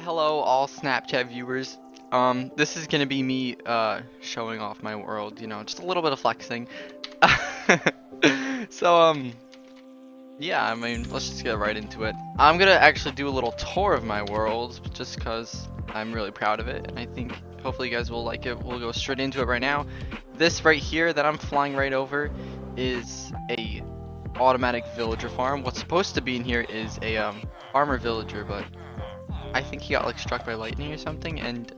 Hello all Snapchat viewers. This is gonna be me showing off my world, just a little bit of flexing. So yeah, I mean, let's just get right into it. I'm gonna actually do a little tour of my world just cuz I'm really proud of it and I think hopefully you guys will like it. We'll go straight into it right now. This right here that I'm flying right over is a automatic villager farm. What's supposed to be in here is a armor villager, but I think he got like struck by lightning or something, and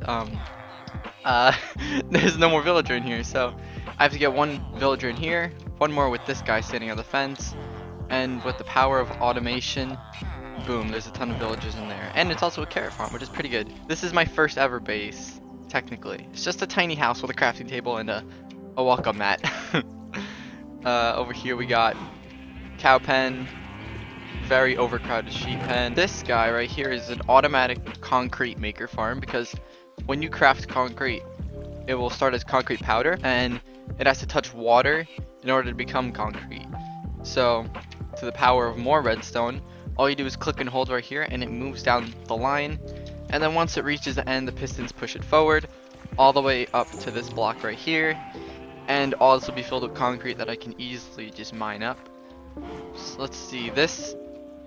there's no more villager in here, so I have to get one villager in here, one more with this guy standing on the fence, and with the power of automation, boom, there's a ton of villagers in there. And it's also a carrot farm, which is pretty good. This is my first ever base, technically. It's just a tiny house with a crafting table and a welcome mat. Over here we got cow pen, very overcrowded sheep pen. This guy right here is an automatic concrete maker farm because when you craft concrete, it will start as concrete powder and it has to touch water in order to become concrete. So to the power of more redstone, all you do is click and hold right here and it moves down the line, and then once it reaches the end, the pistons push it forward all the way up to this block right here, and all this will be filled with concrete that I can easily just mine up. So let's see, this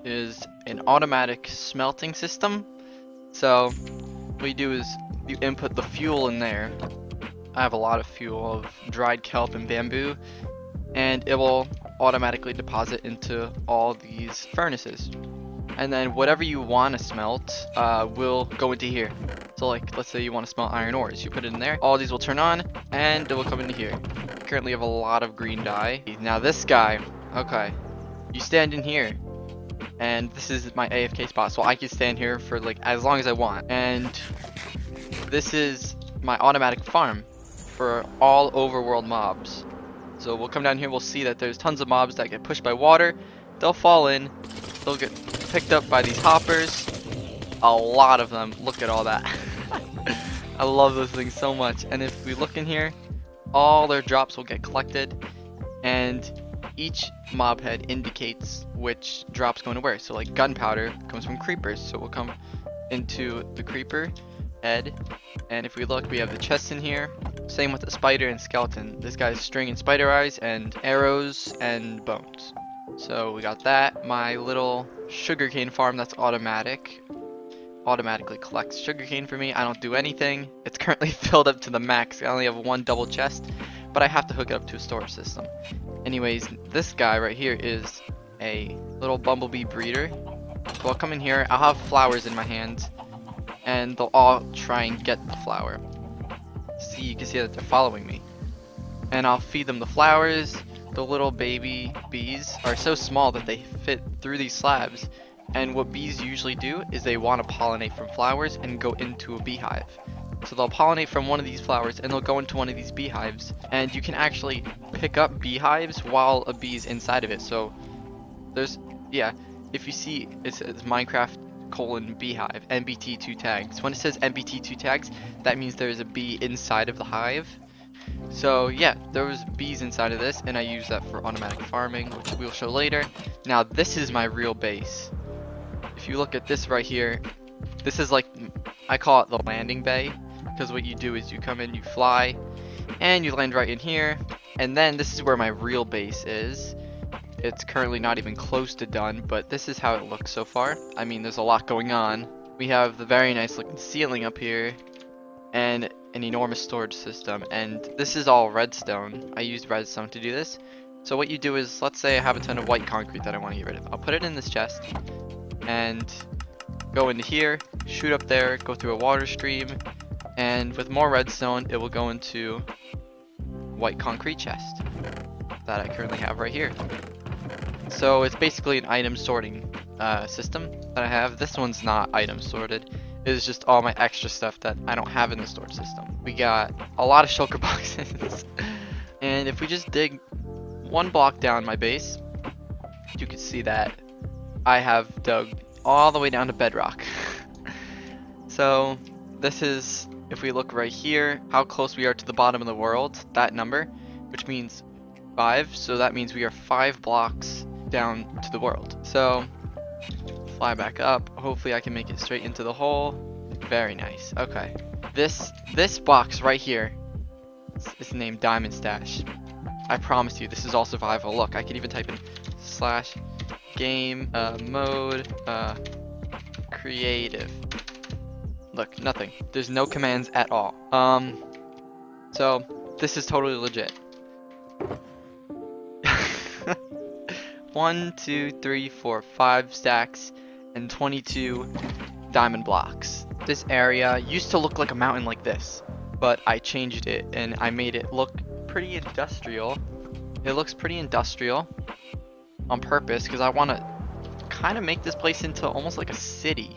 is an automatic smelting system. So what you do is you input the fuel in there. I have a lot of fuel of dried kelp and bamboo, and it will automatically deposit into all these furnaces, and then whatever you want to smelt will go into here. So like, let's say you want to smelt iron ores, you put it in there, all these will turn on and it will come into here. Currently have a lot of green dye. Now this guy, okay, you stand in here, and this is my AFK spot, so I can stand here for like as long as I want. And this is my automatic farm for all overworld mobs. So we'll come down here, we'll see that there's tons of mobs that get pushed by water. They'll fall in, they'll get picked up by these hoppers. A lot of them, look at all that. I love those things so much. And if we look in here, all their drops will get collected, and each mob head indicates which drop's going to where. So like gunpowder comes from creepers, so it will come into the creeper head. And if we look, we have the chest in here. Same with the spider and skeleton. This guy's string and spider eyes and arrows and bones. So we got that. My little sugarcane farm that's automatically collects sugarcane for me. I don't do anything. It's currently filled up to the max. I only have one double chest, but I have to hook it up to a storage system. Anyways, this guy right here is a little bumblebee breeder. So I'll come in here, I'll have flowers in my hands, and they'll all try and get the flower. See, you can see that they're following me. And I'll feed them the flowers. The little baby bees are so small that they fit through these slabs. And what bees usually do is they want to pollinate from flowers and go into a beehive. So they'll pollinate from one of these flowers and they'll go into one of these beehives. And you can actually pick up beehives while a bee's inside of it. So there's, yeah, if you see, it says Minecraft beehive, NBT2 tags. When it says NBT2 tags, that means there's a bee inside of the hive. So yeah, there was bees inside of this, and I use that for automatic farming, which we'll show later. Now this is my real base. If you look at this right here, this is like, I call it the landing bay, because what you do is you come in, you fly, and you land right in here. And then this is where my real base is. It's currently not even close to done, but this is how it looks so far. I mean, there's a lot going on. We have the very nice looking ceiling up here, and an enormous storage system, and this is all redstone. I used redstone to do this. So what you do is, let's say I have a ton of white concrete that I want to get rid of. I'll put it in this chest, and go into here, shoot up there, go through a water stream, and with more redstone, it will go into white concrete chest that I currently have right here. So it's basically an item sorting system that I have. This one's not item sorted. It is just all my extra stuff that I don't have in the storage system. We got a lot of shulker boxes. And if we just dig one block down my base, you can see that I have dug all the way down to bedrock. So this is, if we look right here, how close we are to the bottom of the world, that number, which means 5. So that means we are 5 blocks down to the world. So fly back up. Hopefully I can make it straight into the hole. Very nice. Okay. This box right here is named Diamond Stash. I promise you, this is all survival. Look, I can even type in slash game mode creative. Look, nothing. There's no commands at all. So this is totally legit. 1, 2, 3, 4, 5 stacks and 22 diamond blocks. This area used to look like a mountain like this, but I changed it and I made it look pretty industrial. It looks pretty industrial on purpose because I want to kind of make this place into almost like a city.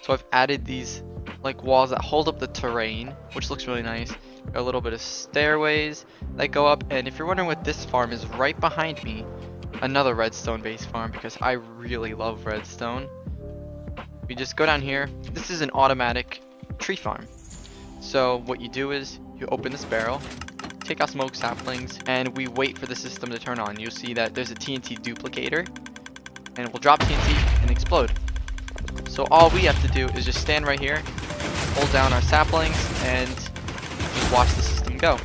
So I've added these like walls that hold up the terrain, which looks really nice. A little bit of stairways that go up, and if you're wondering what this farm is right behind me, another redstone based farm because I really love redstone. We just go down here. This is an automatic tree farm. So what you do is you open this barrel, take out smoke saplings, and we wait for the system to turn on. You'll see that there's a TNT duplicator, and it will drop TNT and explode. So all we have to do is just stand right here, hold down our saplings, and just watch the system go.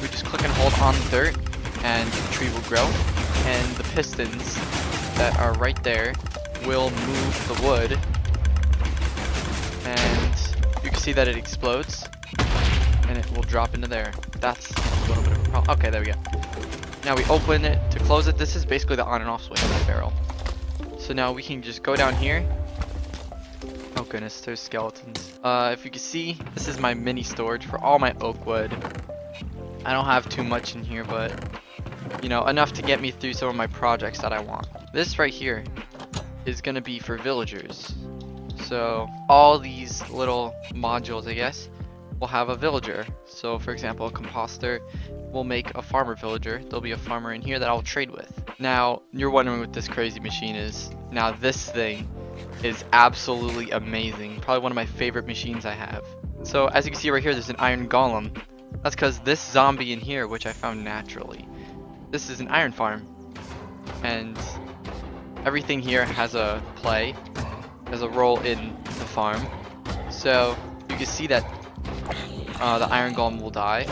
We just click and hold on the dirt, and the tree will grow, and the pistons that are right there will move the wood, and you can see that it explodes, and it will drop into there. That's a little bit of a problem. Okay, there we go. Now we open it to close it. This is basically the on and off switch of the barrel. So now we can just go down here. Oh goodness, there's skeletons. If you can see, this is my mini storage for all my oak wood. I don't have too much in here, but you know, enough to get me through some of my projects that I want. This right here is gonna be for villagers. So all these little modules, I guess, will have a villager. So for example, a composter will make a farmer villager. There'll be a farmer in here that I'll trade with. Now, you're wondering what this crazy machine is. Now this thing is absolutely amazing. Probably one of my favorite machines I have. So as you can see right here, there's an iron golem. That's because this zombie in here, which I found naturally, this is an iron farm. And everything here has a play, has a role in the farm. So you can see that the iron golem will die.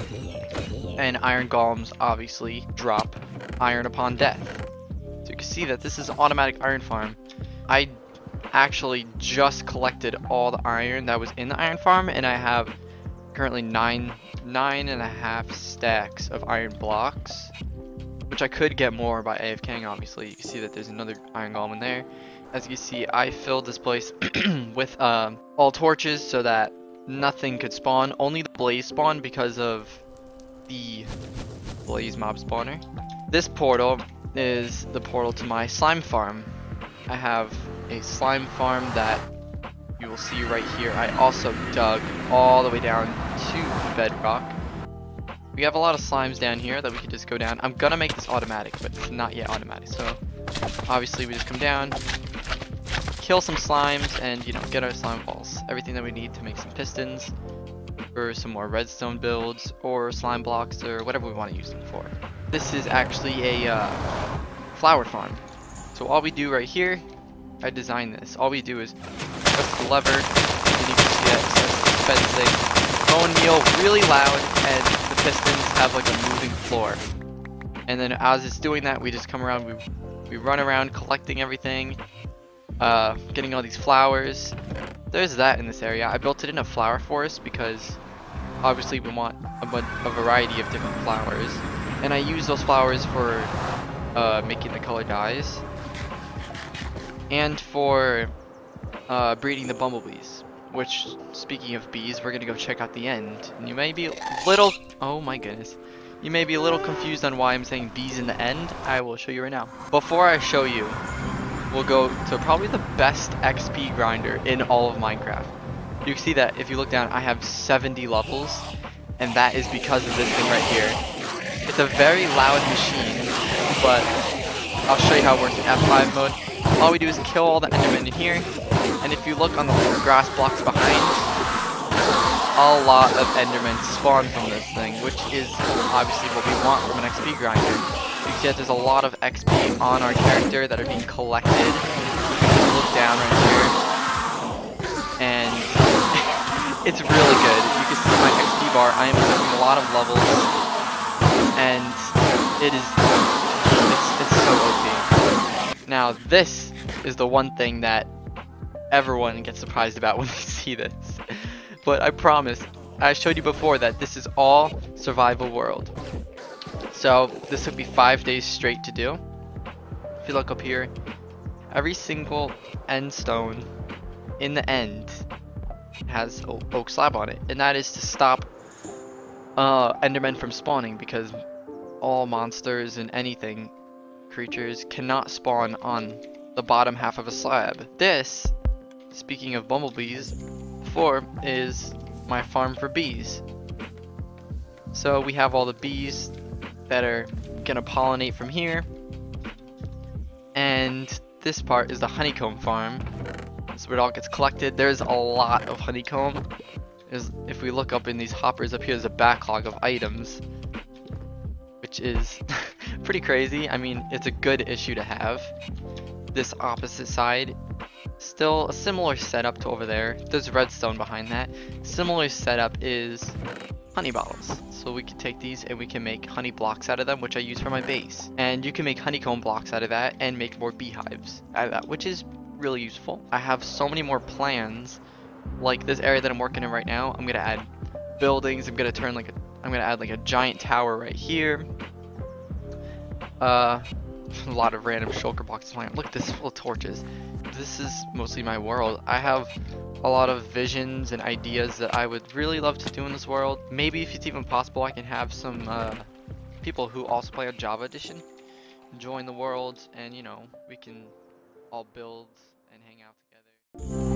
And iron golems obviously drop iron upon death. So you can see that this is an automatic iron farm. I actually just collected all the iron that was in the iron farm, and I have currently nine and a half stacks of iron blocks, which I could get more by AFKing. Obviously, you can see that there's another iron golem in there. As you can see, I filled this place with all torches so that nothing could spawn. Only the blaze spawn because of the blaze mob spawner. This portal is the portal to my slime farm. I have a slime farm that you will see right here. I also dug all the way down to bedrock. We have a lot of slimes down here that we could just go down. I'm gonna make this automatic, but it's not yet automatic. So obviously we just come down, kill some slimes, and you know, get our slime balls. Everything that we need to make some pistons, or some more redstone builds, or slime blocks, or whatever we want to use them for. This is actually a flower farm. So all we do right here, I designed this. All we do is press the lever, and you can see that it says dispensing bone meal really loud, and the pistons have like a moving floor. And then as it's doing that, we just come around, we run around collecting everything, getting all these flowers. There's that in this area. I built it in a flower forest because obviously we want a variety of different flowers, and I use those flowers for making the color dyes and for breeding the bumblebees. Which, speaking of bees, we're gonna go check out the end. And you may be a little, oh my goodness, you may be a little confused on why I'm saying bees in the end. I will show you right now. Before I show you, we'll go to probably the best XP grinder in all of Minecraft. You can see that if you look down, I have 70 levels, and that is because of this thing right here. It's a very loud machine, but I'll show you how it works in F5 mode. All we do is kill all the endermen in here, and if you look on the grass blocks behind, a lot of endermen spawn from this thing, which is obviously what we want from an XP grinder. You can see that there's a lot of XP on our character that are being collected. You can look down right here, and It's really good. You can see my XP bar. I am clicking a lot of levels, and it's so OP. Now this is the one thing that everyone gets surprised about when they see this. But I promise, I showed you before that this is all survival world. So this took me 5 days straight to do. If you look up here, every single end stone in the end has an oak slab on it, and that is to stop endermen from spawning, because all monsters and anything, creatures, cannot spawn on the bottom half of a slab. This, speaking of bumblebees, 4 is my farm for bees. So we have all the bees that are gonna pollinate from here, and this part is the honeycomb farm. This is where it all gets collected. There's a lot of honeycomb. If we look up in these hoppers up here, there's a backlog of items, which is pretty crazy. I mean, it's a good issue to have. This opposite side, still a similar setup to over there. There's redstone behind that. Similar setup is honey bottles. So we can take these and we can make honey blocks out of them, which I use for my base. And you can make honeycomb blocks out of that and make more beehives out of that, which is really useful. I have so many more plans, like this area that I'm working in right now. I'm gonna add buildings. I'm gonna add like a giant tower right here. A lot of random shulker boxes. Look at this full of torches. This is mostly my world. I have a lot of visions and ideas that I would really love to do in this world. Maybe if it's even possible, I can have some people who also play a Java edition join the world, and you know, we can all build and hang out together.